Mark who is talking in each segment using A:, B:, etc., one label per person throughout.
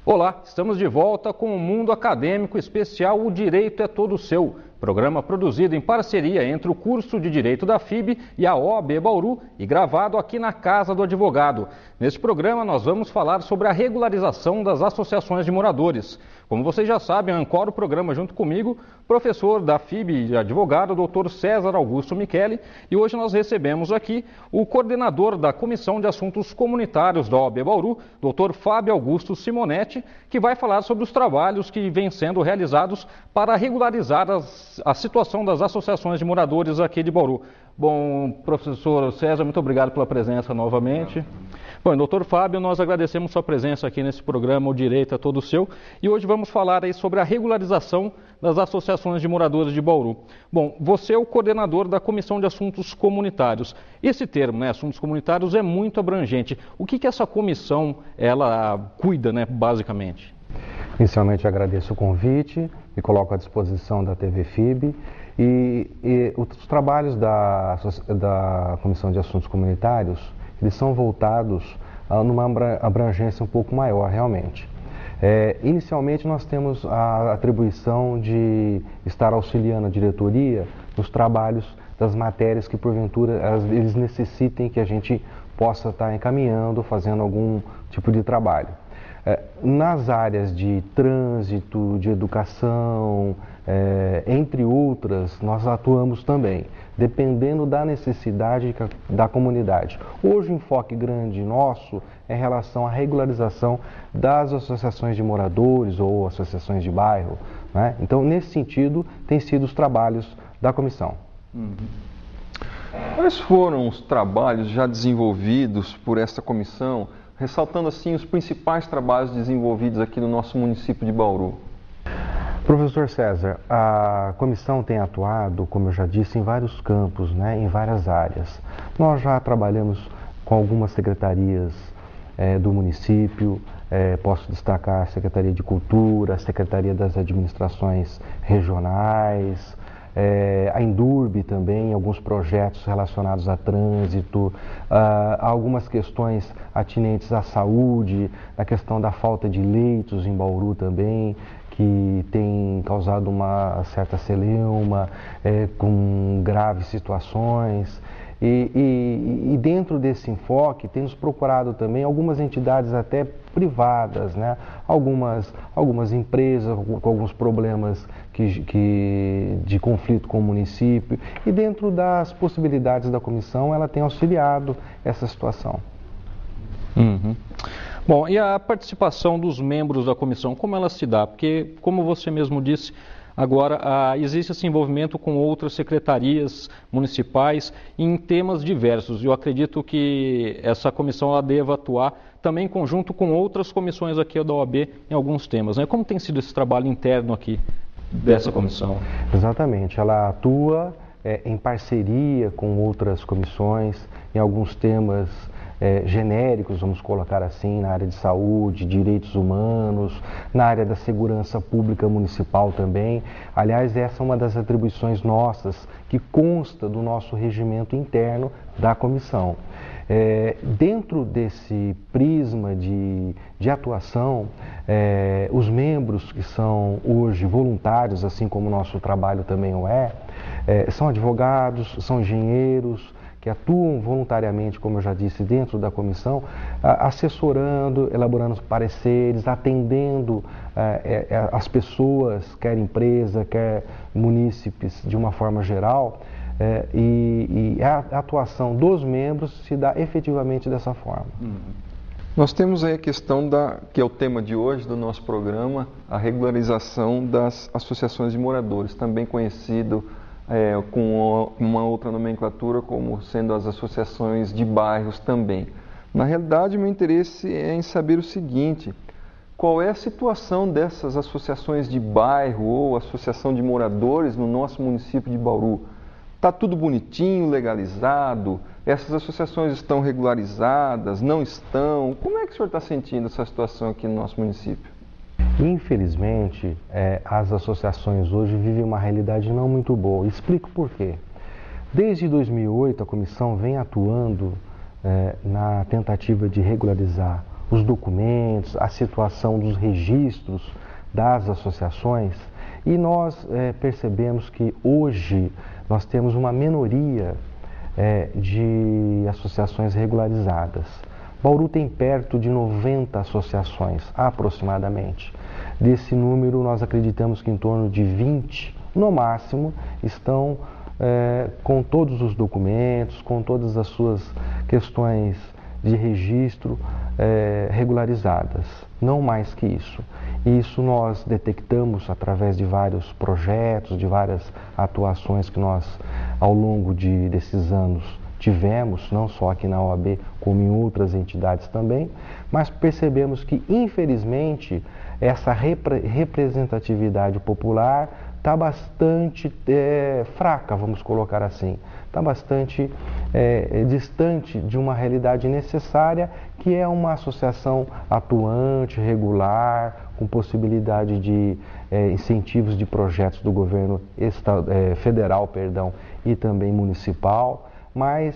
A: Olá, estamos de volta com o Mundo Acadêmico Especial O Direito é Todo Seu, programa produzido em parceria entre o curso de Direito da FIB e a OAB Bauru e gravado aqui na Casa do Advogado. Neste programa nós vamos falar sobre a regularização das associações de moradores. Como vocês já sabem, ancora o programa junto comigo, professor da FIB e advogado, Dr. César Augusto Micheli, e hoje nós recebemos aqui o coordenador da Comissão de Assuntos Comunitários da OAB Bauru, Dr. Fábio Augusto Simonetti, que vai falar sobre os trabalhos que vêm sendo realizados para regularizar a situação das associações de moradores aqui de Bauru. Bom, professor César, muito obrigado pela presença novamente. Bom, doutor Fábio, nós agradecemos sua presença aqui nesse programa O Direito é Todo Seu e hoje vamos falar aí sobre a regularização das associações de moradores de Bauru. Bom, você é o coordenador da Comissão de Assuntos Comunitários. Esse termo, assuntos comunitários, é muito abrangente. O que essa comissão, ela cuida, basicamente?
B: Inicialmente agradeço o convite, me coloco à disposição da TV FIB e os trabalhos da Comissão de Assuntos Comunitários, eles são voltados a numa abrangência um pouco maior, realmente. Inicialmente nós temos a atribuição de estar auxiliando a diretoria nos trabalhos das matérias que porventura eles necessitem que a gente possa estar encaminhando, fazendo algum tipo de trabalho. Nas áreas de trânsito, de educação, entre outras, nós atuamos também, dependendo da necessidade da comunidade. Hoje o enfoque grande nosso é em relação à regularização das associações de moradores ou associações de bairro, né? Então, nesse sentido, tem sido os trabalhos da comissão.
C: Quais foram os trabalhos já desenvolvidos por essa comissão, ressaltando assim os principais trabalhos desenvolvidos aqui no nosso município de Bauru?
B: Professor César, a comissão tem atuado, como eu já disse, em vários campos, em várias áreas. Nós já trabalhamos com algumas secretarias do município, posso destacar a Secretaria de Cultura, a Secretaria das Administrações Regionais, a Indurb também, alguns projetos relacionados a trânsito, algumas questões atinentes à saúde, a questão da falta de leitos em Bauru também, que tem causado uma certa celeuma, com graves situações. E dentro desse enfoque, temos procurado também algumas entidades até privadas, algumas empresas com alguns problemas de conflito com o município. E dentro das possibilidades da comissão, ela tem auxiliado essa situação.
A: Bom, e a participação dos membros da comissão, como ela se dá? Porque, como você mesmo disse, agora existe esse envolvimento com outras secretarias municipais em temas diversos. Eu acredito que essa comissão ela deva atuar também em conjunto com outras comissões aqui da OAB em alguns temas. Como tem sido esse trabalho interno aqui dessa comissão?
B: Exatamente, ela atua em parceria com outras comissões em alguns temas genéricos, vamos colocar assim, na área de saúde, direitos humanos, na área da segurança pública municipal também. Aliás, essa é uma das atribuições nossas que consta do nosso regimento interno da comissão. Dentro desse prisma de atuação, os membros que são hoje voluntários, assim como o nosso trabalho também o são advogados, são engenheiros, que atuam voluntariamente, como eu já disse, dentro da comissão, assessorando, elaborando pareceres, atendendo as pessoas, quer empresa, quer munícipes, de uma forma geral, e a atuação dos membros se dá efetivamente dessa forma.
C: Nós temos aí a questão que é o tema de hoje do nosso programa, a regularização das associações de moradores, também conhecido com uma outra nomenclatura como sendo as associações de bairros também. Na realidade, meu interesse é em saber o seguinte: qual é a situação dessas associações de bairro ou associação de moradores no nosso município de Bauru? Está tudo bonitinho, legalizado? Essas associações estão regularizadas? Não estão? Como é que o senhor está sentindo essa situação aqui no nosso município?
B: Infelizmente, as associações hoje vivem uma realidade não muito boa. Explico por quê. Desde 2008, a comissão vem atuando na tentativa de regularizar os documentos, a situação dos registros das associações, e nós percebemos que hoje nós temos uma minoria de associações regularizadas. Bauru tem perto de 90 associações, aproximadamente. Desse número, nós acreditamos que em torno de 20, no máximo, estão com todos os documentos, com todas as suas questões de registro regularizadas, não mais que isso. Isso nós detectamos através de vários projetos, de várias atuações que nós, ao longo desses anos, tivemos, não só aqui na OAB, como em outras entidades também, mas percebemos que, infelizmente, essa representatividade popular está bastante fraca, vamos colocar assim. Está bastante distante de uma realidade necessária, que é uma associação atuante, regular, com possibilidade de incentivos de projetos do governo federal, e também municipal. Mas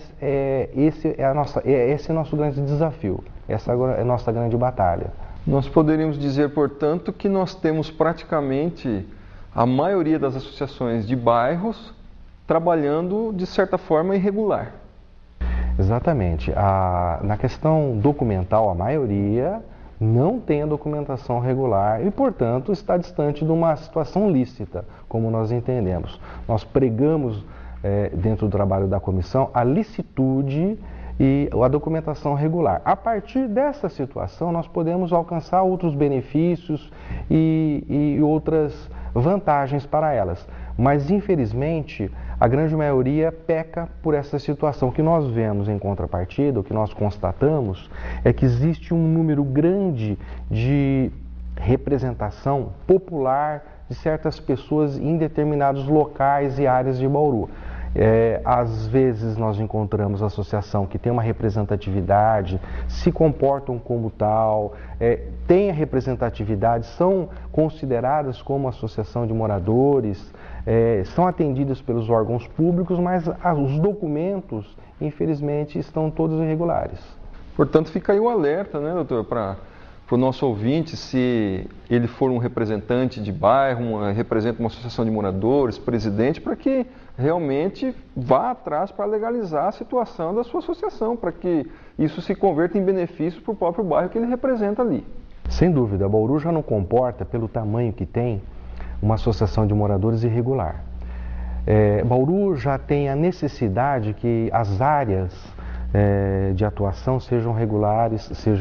B: esse é o nosso grande desafio, essa é a nossa grande batalha.
C: Nós poderíamos dizer, portanto, que nós temos praticamente a maioria das associações de bairros trabalhando de certa forma irregular.
B: Exatamente. Na questão documental, a maioria não tem a documentação regular e, portanto, está distante de uma situação lícita, como nós entendemos. Nós pregamos dentro do trabalho da comissão a licitude e a documentação regular. A partir dessa situação, nós podemos alcançar outros benefícios e outras vantagens para elas. Mas, infelizmente, a grande maioria peca por essa situação. O que nós vemos em contrapartida, o que nós constatamos, é que existe um número grande de representação popular de certas pessoas em determinados locais e áreas de Bauru. Às vezes nós encontramos associação que tem uma representatividade, se comportam como tal, têm a representatividade, são consideradas como associação de moradores, são atendidas pelos órgãos públicos, mas os documentos, infelizmente, estão todos irregulares.
C: Portanto, fica aí o alerta, né, doutor, para o nosso ouvinte, se ele for um representante de bairro, representa uma associação de moradores, presidente, para que realmente vá atrás para legalizar a situação da sua associação, para que isso se converta em benefício para o próprio bairro que ele representa ali.
B: Sem dúvida, Bauru já não comporta, pelo tamanho que tem, uma associação de moradores irregular. Bauru já tem a necessidade que as áreas de atuação sejam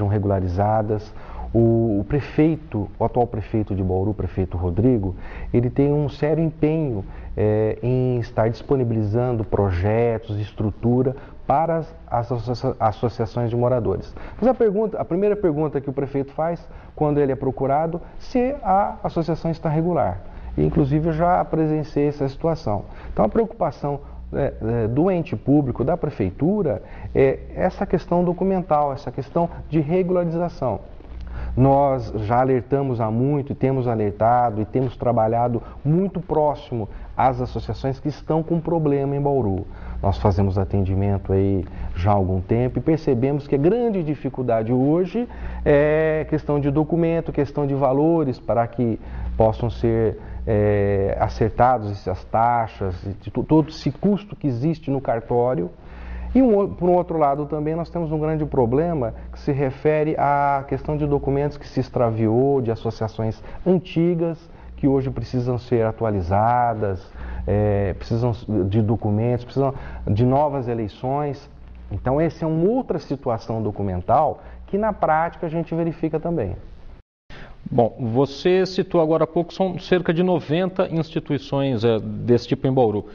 B: regularizadas. O atual prefeito de Bauru, o prefeito Rodrigo, ele tem um sério empenho em estar disponibilizando projetos, estrutura para as associações de moradores. Mas a primeira pergunta que o prefeito faz quando ele é procurado, se a associação está regular. E, inclusive, eu já presenciei essa situação. Então, a preocupação do ente público, da prefeitura, é essa questão documental, essa questão de regularização. Nós já alertamos há muito, e temos alertado e temos trabalhado muito próximo às associações que estão com problema em Bauru. Nós fazemos atendimento aí já há algum tempo e percebemos que a grande dificuldade hoje é questão de documento, questão de valores para que possam ser acertados essas taxas, todo esse custo que existe no cartório. E, por um outro lado, também nós temos um grande problema que se refere à questão de documentos que se extraviou, de associações antigas, que hoje precisam ser atualizadas, precisam de documentos, precisam de novas eleições. Então, essa é uma outra situação documental que, na prática, a gente verifica também.
A: Bom, você citou agora há pouco, são cerca de 90 instituições desse tipo em Bauru.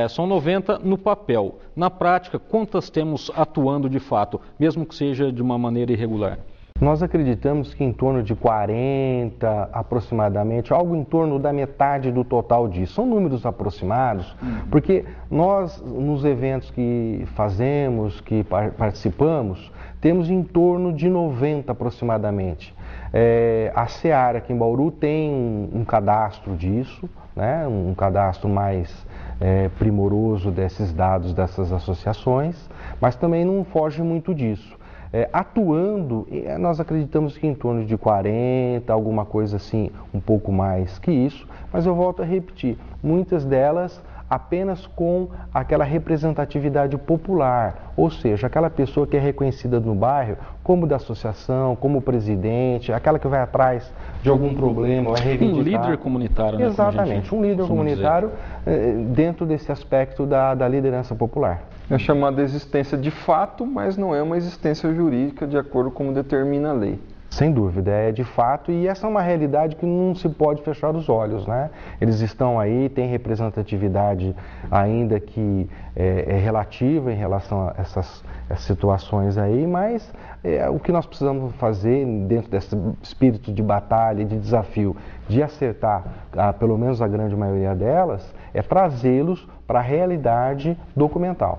A: São 90 no papel. Na prática, quantas temos atuando de fato, mesmo que seja de uma maneira irregular?
B: Nós acreditamos que em torno de 40 aproximadamente, algo em torno da metade do total disso. São números aproximados, porque nós, nos eventos que fazemos, que participamos, temos em torno de 90 aproximadamente. A Seara aqui em Bauru tem um cadastro disso, né? Um cadastro mais primoroso desses dados dessas associações, mas também não foge muito disso. atuando, nós acreditamos que em torno de 40, alguma coisa assim, um pouco mais que isso, mas eu volto a repetir, muitas delas apenas com aquela representatividade popular, ou seja, aquela pessoa que é reconhecida no bairro como da associação, como presidente, aquela que vai atrás de algum problema, vai reivindicar.
A: Um líder comunitário, né?
B: Exatamente, um líder comunitário dentro desse aspecto da liderança popular.
C: É chamada existência de fato, mas não é uma existência jurídica de acordo com como determina a lei.
B: Sem dúvida, é de fato, e essa é uma realidade que não se pode fechar os olhos, né? Eles estão aí, tem representatividade ainda que é relativa em relação a essas situações aí, mas o que nós precisamos fazer dentro desse espírito de batalha, de desafio, de acertar pelo menos a grande maioria delas, é trazê-los para a realidade documental.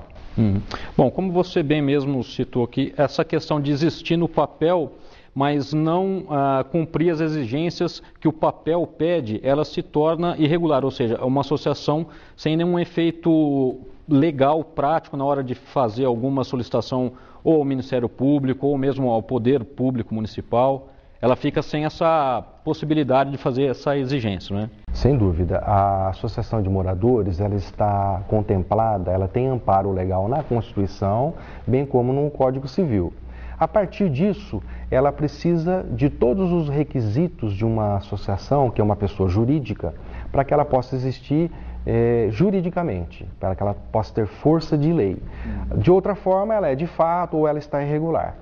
A: Bom, como você bem mesmo citou aqui, essa questão de existir no papel, mas não cumprir as exigências que o papel pede, ela se torna irregular, ou seja, uma associação sem nenhum efeito legal, prático, na hora de fazer alguma solicitação ou ao Ministério Público ou mesmo ao Poder Público Municipal, ela fica sem essa possibilidade de fazer essa exigência, né?
B: Sem dúvida. A Associação de Moradores, ela está contemplada, ela tem amparo legal na Constituição, bem como no Código Civil. A partir disso, ela precisa de todos os requisitos de uma associação, que é uma pessoa jurídica, para que ela possa existir juridicamente, para que ela possa ter força de lei. De outra forma, ela é de fato ou ela está irregular.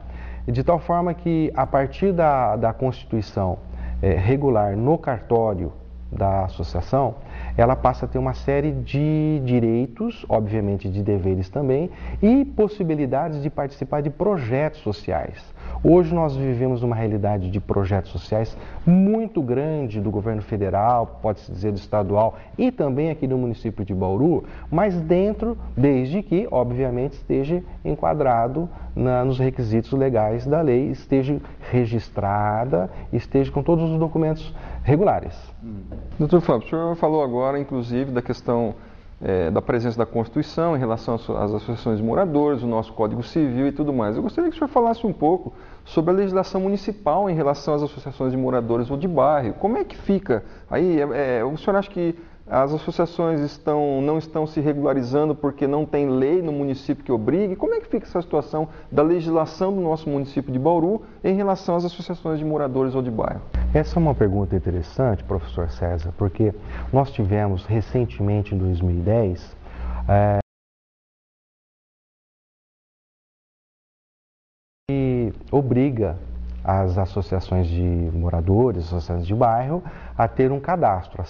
B: De tal forma que, a partir da Constituição regular no cartório da associação, ela passa a ter uma série de direitos, obviamente de deveres também, e possibilidades de participar de projetos sociais. Hoje nós vivemos uma realidade de projetos sociais muito grande do governo federal, pode-se dizer do estadual e também aqui no município de Bauru, mas desde que, obviamente, esteja enquadrado nos requisitos legais da lei, esteja registrada, esteja com todos os documentos regulares.
C: Doutor Fábio, o senhor falou agora, inclusive, da questão da presença da Constituição em relação às associações de moradores, o nosso Código Civil e tudo mais. Eu gostaria que o senhor falasse um pouco sobre a legislação municipal em relação às associações de moradores ou de bairro. Como é que fica? Aí, o senhor acha que as associações não estão se regularizando porque não tem lei no município que obrigue? Como é que fica essa situação da legislação do nosso município de Bauru em relação às associações de moradores ou de bairro?
B: Essa é uma pergunta interessante, professor César, porque nós tivemos recentemente, em 2010, que obriga as associações de moradores, associações de bairro, a ter um cadastro.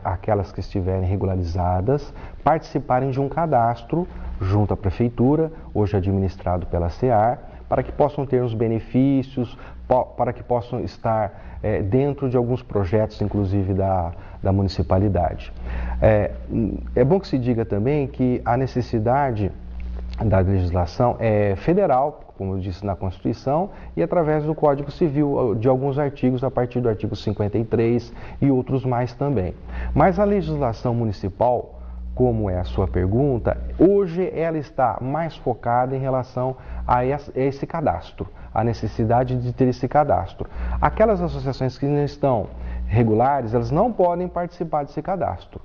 B: Aquelas que estiverem regularizadas, participarem de um cadastro junto à prefeitura, hoje administrado pela SEAR, para que possam ter os benefícios, para que possam estar dentro de alguns projetos, inclusive da municipalidade. É bom que se diga também que a necessidade da legislação é federal, como eu disse na Constituição, e através do Código Civil, de alguns artigos, a partir do artigo 53 e outros mais também. Mas a legislação municipal, como é a sua pergunta, hoje ela está mais focada em relação a esse cadastro, a necessidade de ter esse cadastro. Aquelas associações que não estão regulares, elas não podem participar desse cadastro.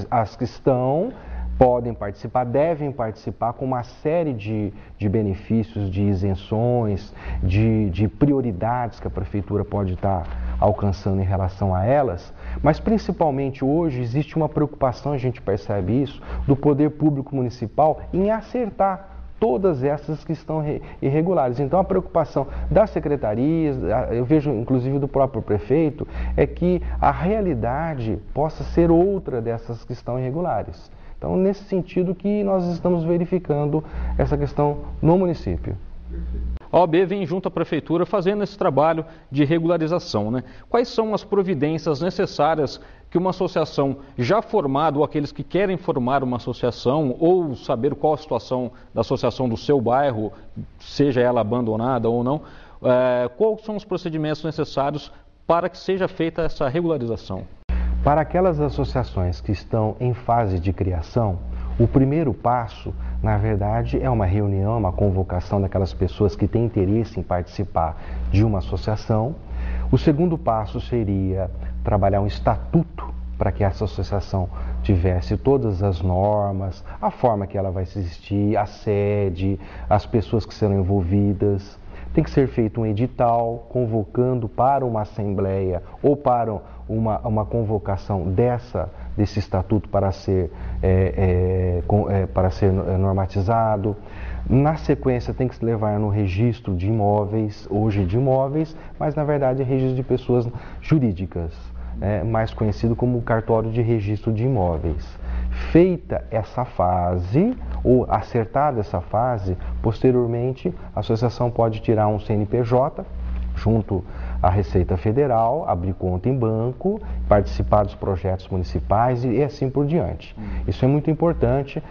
B: As que estão podem participar, devem participar com uma série de benefícios, de isenções, de prioridades que a prefeitura pode estar alcançando em relação a elas, mas principalmente hoje existe uma preocupação, a gente percebe isso, do poder público municipal em acertar todas essas que estão irregulares. Então a preocupação das secretarias, eu vejo inclusive do próprio prefeito, é que a realidade possa ser outra dessas que estão irregulares. Então, nesse sentido que nós estamos verificando essa questão no município.
A: A OAB vem junto à Prefeitura fazendo esse trabalho de regularização, né? Quais são as providências necessárias que uma associação já formada, ou aqueles que querem formar uma associação, ou saber qual a situação da associação do seu bairro, seja ela abandonada ou não, quais são os procedimentos necessários para que seja feita essa regularização?
B: Para aquelas associações que estão em fase de criação, O primeiro passo, na verdade, é uma reunião, uma convocação daquelas pessoas que têm interesse em participar de uma associação. O segundo passo seria trabalhar um estatuto para que essa associação tivesse todas as normas, a forma que ela vai existir, a sede, as pessoas que serão envolvidas. Tem que ser feito um edital convocando para uma assembleia ou para uma convocação desse estatuto para ser normatizado. Na sequência tem que se levar no registro de imóveis, hoje de imóveis, mas na verdade é registro de pessoas jurídicas, mais conhecido como cartório de registro de imóveis. Feita essa fase, ou acertada essa fase, posteriormente a associação pode tirar um CNPJ junto à Receita Federal, abrir conta em banco, participar dos projetos municipais e assim por diante. Isso é muito importante.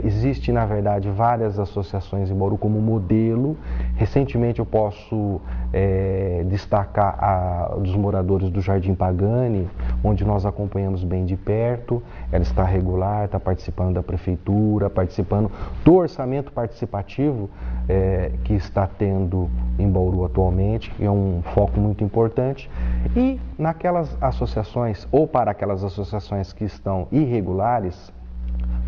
B: Existe, na verdade, várias associações em Bauru como modelo. Recentemente eu posso destacar a dos moradores do Jardim Pagani, onde nós acompanhamos bem de perto. Ela está regular, está participando da prefeitura, participando do orçamento participativo que está tendo em Bauru atualmente, é um foco muito importante. E naquelas associações, ou para aquelas associações que estão irregulares,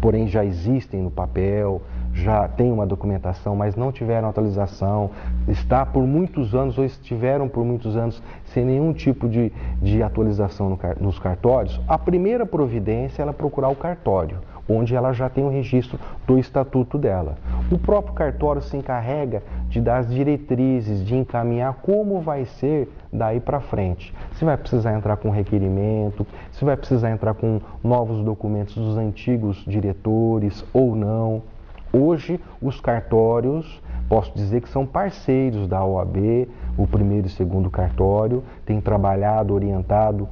B: porém já existem no papel, já tem uma documentação, mas não tiveram atualização, está por muitos anos ou estiveram por muitos anos sem nenhum tipo de atualização nos cartórios, a primeira providência é ela procurar o cartório, onde ela já tem o registro do estatuto dela. O próprio cartório se encarrega de dar as diretrizes, de encaminhar como vai ser daí para frente. Se vai precisar entrar com requerimento, se vai precisar entrar com novos documentos dos antigos diretores ou não. Hoje, os cartórios, posso dizer que são parceiros da OAB, o primeiro e segundo cartório, têm trabalhado, orientado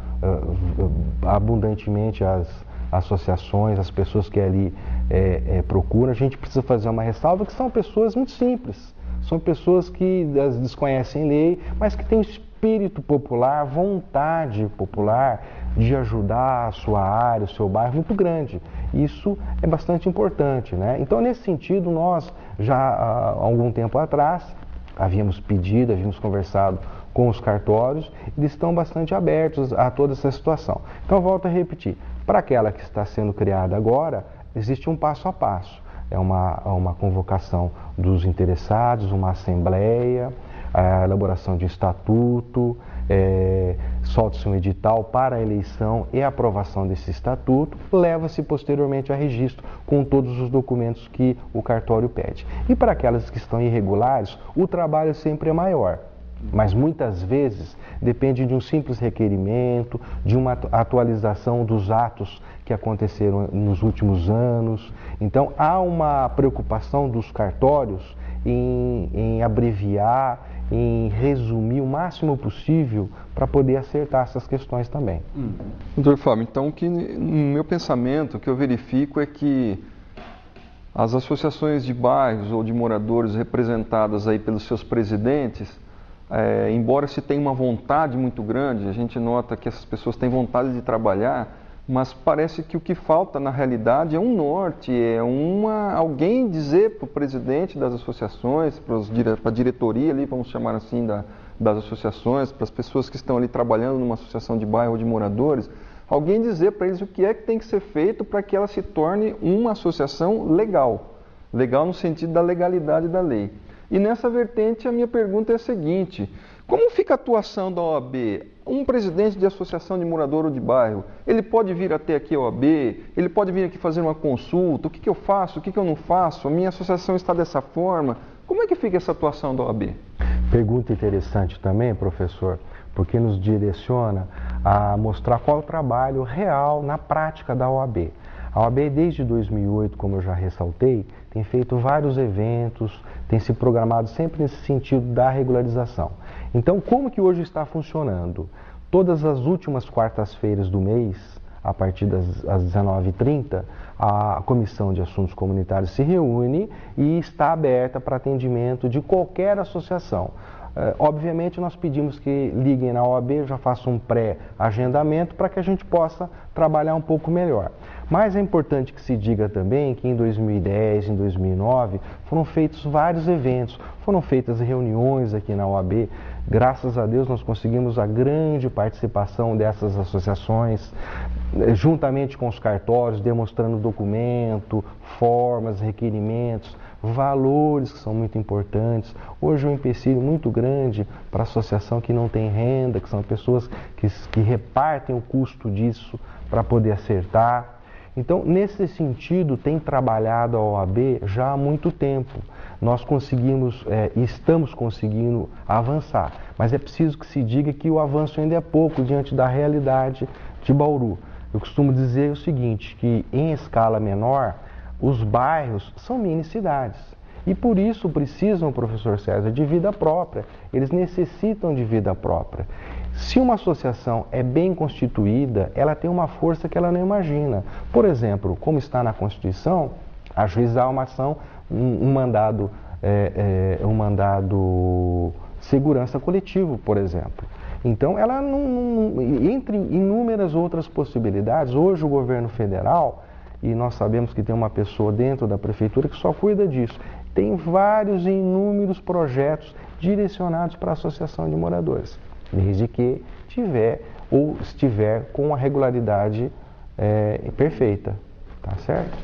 B: abundantemente as associações, as pessoas que ali procuram. A gente precisa fazer uma ressalva que são pessoas muito simples, são pessoas que desconhecem lei, mas que têm espírito popular, vontade popular de ajudar a sua área, o seu bairro muito grande. Isso é bastante importante, né? Então, nesse sentido, nós já há algum tempo atrás havíamos pedido, havíamos conversado com os cartórios, eles estão bastante abertos a toda essa situação. Então, volto a repetir, para aquela que está sendo criada agora, existe um passo a passo. É uma convocação dos interessados, uma assembleia, a elaboração de estatuto, solta-se um edital para a eleição e a aprovação desse estatuto, leva-se posteriormente a registro com todos os documentos que o cartório pede. E para aquelas que estão irregulares, o trabalho sempre é maior. Mas muitas vezes depende de um simples requerimento, de uma atualização dos atos que aconteceram nos últimos anos. Então há uma preocupação dos cartórios em abreviar, em resumir o máximo possível para poder acertar essas questões também.
C: Doutor Fábio, então no meu pensamento, o que eu verifico é que as associações de bairros ou de moradores representadas aí pelos seus presidentes, embora se tenha uma vontade muito grande, a gente nota que essas pessoas têm vontade de trabalhar, mas parece que o que falta na realidade é um norte, alguém dizer para o presidente das associações, para a diretoria ali, vamos chamar assim, das associações, para as pessoas que estão ali trabalhando numa associação de bairro ou de moradores, alguém dizer para eles o que é que tem que ser feito para que ela se torne uma associação legal, legal no sentido da legalidade da lei. E nessa vertente a minha pergunta é a seguinte: como fica a atuação da OAB? Um presidente de associação de morador ou de bairro, ele pode vir até aqui a OAB, ele pode vir aqui fazer uma consulta, o que eu faço, o que eu não faço, a minha associação está dessa forma. Como é que fica essa atuação da OAB?
B: Pergunta interessante também, professor, porque nos direciona a mostrar qual é o trabalho real na prática da OAB. A OAB, desde 2008, como eu já ressaltei, tem feito vários eventos, tem se programado sempre nesse sentido da regularização. Então, como que hoje está funcionando? Todas as últimas quartas-feiras do mês, a partir das 19h30, a Comissão de Assuntos Comunitários se reúne e está aberta para atendimento de qualquer associação. Obviamente nós pedimos que liguem na OAB, já façam um pré-agendamento para que a gente possa trabalhar um pouco melhor. Mas é importante que se diga também que em 2010, em 2009, foram feitos vários eventos, foram feitas reuniões aqui na OAB. Graças a Deus nós conseguimos a grande participação dessas associações, juntamente com os cartórios, demonstrando documento, formas, requerimentos, valores que são muito importantes. Hoje é um empecilho muito grande para a associação que não tem renda, que são pessoas que repartem o custo disso para poder acertar. Então, nesse sentido, tem trabalhado a OAB já há muito tempo. Nós conseguimos e estamos conseguindo avançar, mas é preciso que se diga que o avanço ainda é pouco diante da realidade de Bauru. Eu costumo dizer o seguinte, que em escala menor, os bairros são mini cidades e por isso precisam, professor César, de vida própria. Eles necessitam de vida própria. Se uma associação é bem constituída, ela tem uma força que ela não imagina. Por exemplo, como está na Constituição, ajuizar uma ação, um mandado segurança coletivo, por exemplo. Então, ela entre inúmeras outras possibilidades, hoje o governo federal, e nós sabemos que tem uma pessoa dentro da prefeitura que só cuida disso, tem vários e inúmeros projetos direcionados para a associação de moradores, desde que estiver com a regularidade perfeita, tá certo?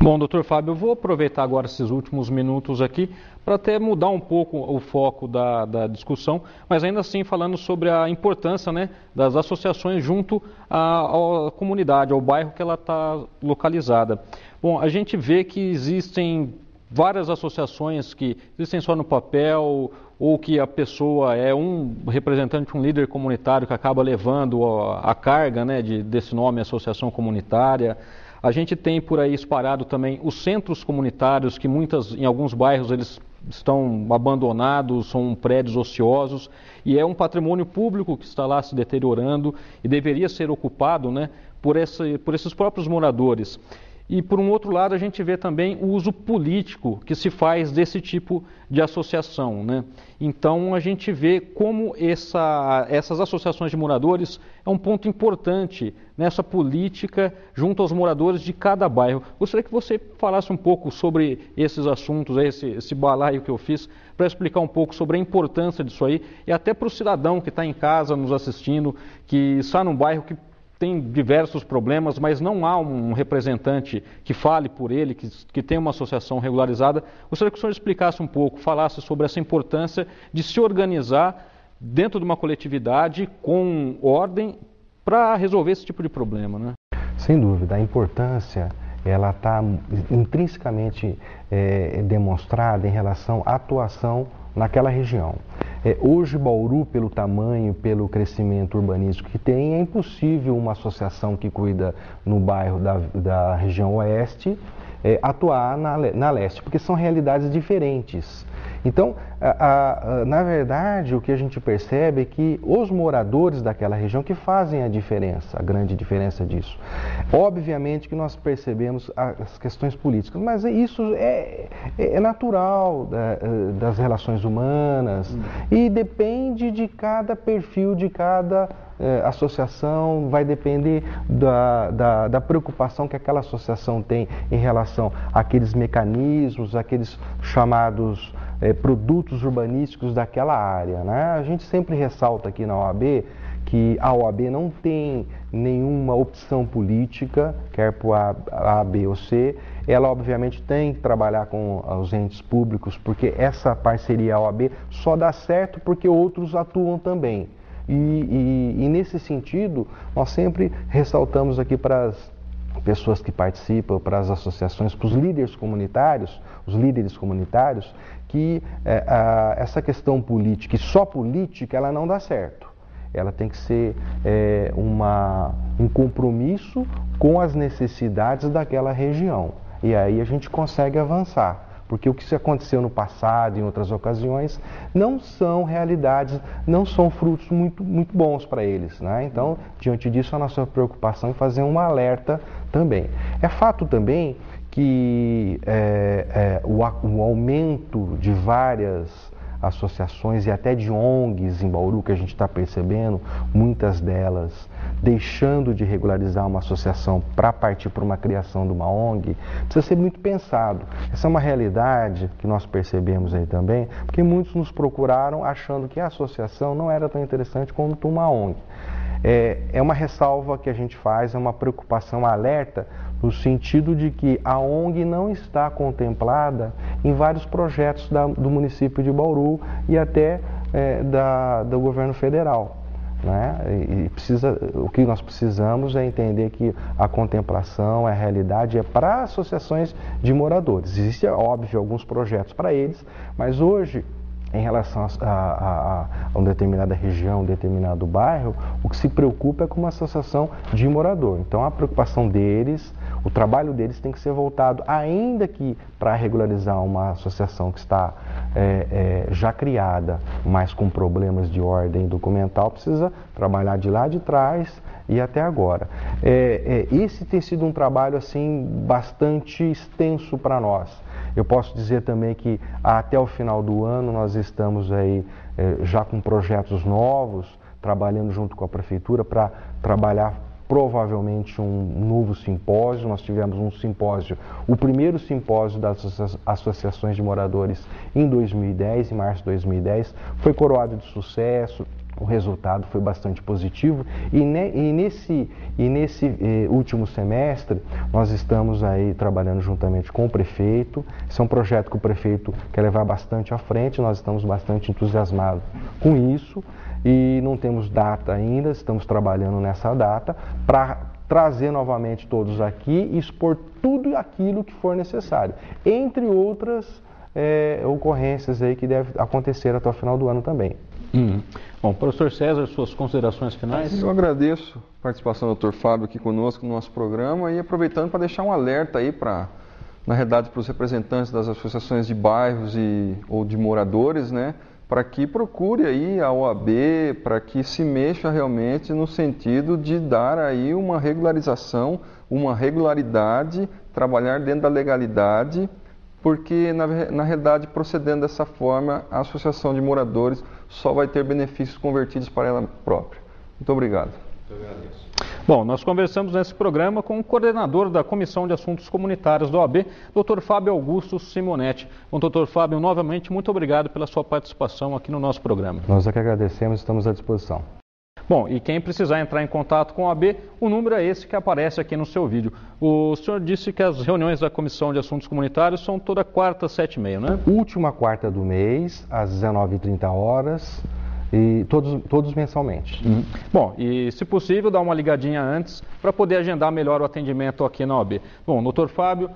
A: Bom, doutor Fábio, eu vou aproveitar agora esses últimos minutos aqui para até mudar um pouco o foco da discussão, mas ainda assim falando sobre a importância, né, das associações junto à comunidade, ao bairro que ela está localizada. Bom, a gente vê que existem várias associações que existem só no papel, ou que a pessoa é um representante, um líder comunitário que acaba levando a carga, né, desse nome, associação comunitária. A gente tem por aí espalhado também os centros comunitários, que em alguns bairros eles estão abandonados, são prédios ociosos, e é um patrimônio público que está lá se deteriorando e deveria ser ocupado, né, por esses próprios moradores. E, por um outro lado, a gente vê também o uso político que se faz desse tipo de associação, né? Então, a gente vê como essas associações de moradores é um ponto importante nessa política junto aos moradores de cada bairro. Gostaria que você falasse um pouco sobre esses assuntos, esse balaio que eu fiz, para explicar um pouco sobre a importância disso aí, e até para o cidadão que está em casa nos assistindo, que está num bairro que tem diversos problemas, mas não há um representante que fale por ele, que tenha uma associação regularizada. Gostaria que o senhor explicasse um pouco, falasse sobre essa importância de se organizar dentro de uma coletividade com ordem para resolver esse tipo de problema, né?
B: Sem dúvida, a importância ela está intrinsecamente demonstrada em relação à atuação naquela região. Hoje, Bauru, pelo tamanho, pelo crescimento urbanístico que tem, é impossível uma associação que cuida no bairro da região oeste atuar na leste, porque são realidades diferentes. Então, na verdade, o que a gente percebe é que os moradores daquela região que fazem a diferença, a grande diferença disso. Obviamente que nós percebemos as questões políticas, mas isso é natural das relações humanas e depende de cada perfil, de cada associação, vai depender da preocupação que aquela associação tem em relação àqueles mecanismos, aqueles chamados produtos urbanísticos daquela área, né? A gente sempre ressalta aqui na OAB que a OAB não tem nenhuma opção política, quer para A, B ou C. Ela obviamente tem que trabalhar com os entes públicos, porque essa parceria OAB só dá certo porque outros atuam também. E nesse sentido, nós sempre ressaltamos aqui para as pessoas que participam, para as associações, para os líderes comunitários, que essa questão política, e só política, ela não dá certo. Ela tem que ser um compromisso com as necessidades daquela região. E aí a gente consegue avançar. Porque o que aconteceu no passado, em outras ocasiões, não são realidades, não são frutos muito bons para eles, né? Então, diante disso, a nossa preocupação é fazer um alerta também. É fato também que o aumento de várias associações e até de ONGs em Bauru, que a gente está percebendo, muitas delas deixando de regularizar uma associação para partir para uma criação de uma ONG, precisa ser muito pensado. Essa é uma realidade que nós percebemos aí também, porque muitos nos procuraram achando que a associação não era tão interessante quanto uma ONG. É uma ressalva que a gente faz, é uma preocupação alerta, no sentido de que a ONG não está contemplada em vários projetos do município de Bauru e até do governo federal. Né? O que nós precisamos é entender que a contemplação, a realidade é para associações de moradores. Existem, óbvio, alguns projetos para eles, mas hoje, em relação a uma determinada região, um determinado bairro, o que se preocupa é com uma associação de morador. Então, a preocupação deles, o trabalho deles tem que ser voltado, ainda que para regularizar uma associação que está já criada, mas com problemas de ordem documental, precisa trabalhar de lá de trás e até agora. Esse tem sido um trabalho assim bastante extenso para nós. Eu posso dizer também que até o final do ano nós estamos aí já com projetos novos, trabalhando junto com a Prefeitura para trabalhar provavelmente um novo simpósio. Nós tivemos um simpósio, o primeiro simpósio das associações de moradores em 2010, em março de 2010, foi coroado de sucesso. O resultado foi bastante positivo e nesse último semestre nós estamos aí trabalhando juntamente com o prefeito. Esse é um projeto que o prefeito quer levar bastante à frente, nós estamos bastante entusiasmados com isso e não temos data ainda, estamos trabalhando nessa data para trazer novamente todos aqui e expor tudo aquilo que for necessário, entre outras ocorrências aí que devem acontecer até o final do ano também.
A: Bom, professor César, suas considerações finais?
C: Eu agradeço a participação do Dr. Fábio aqui conosco no nosso programa e aproveitando para deixar um alerta aí na realidade, para os representantes das associações de bairros ou de moradores, né, para que procure aí a OAB, para que se mexa realmente no sentido de dar aí uma regularização, uma regularidade, trabalhar dentro da legalidade, porque na realidade, procedendo dessa forma, a associação de moradores só vai ter benefícios convertidos para ela própria. Muito obrigado.
A: Eu agradeço. Bom, nós conversamos nesse programa com o coordenador da Comissão de Assuntos Comunitários da OAB, Dr. Fábio Augusto Simonetti. Bom, Dr. Fábio, novamente, muito obrigado pela sua participação aqui no nosso programa.
B: Nós é que agradecemos, estamos à disposição.
A: Bom, e quem precisar entrar em contato com a OAB, o número é esse que aparece aqui no seu vídeo. O senhor disse que as reuniões da Comissão de Assuntos Comunitários são toda quarta, 7h30, né?
B: Última quarta do mês, às 19h30, e todos mensalmente.
A: Bom, e se possível, dá uma ligadinha antes para poder agendar melhor o atendimento aqui na OAB. Bom, doutor Fábio...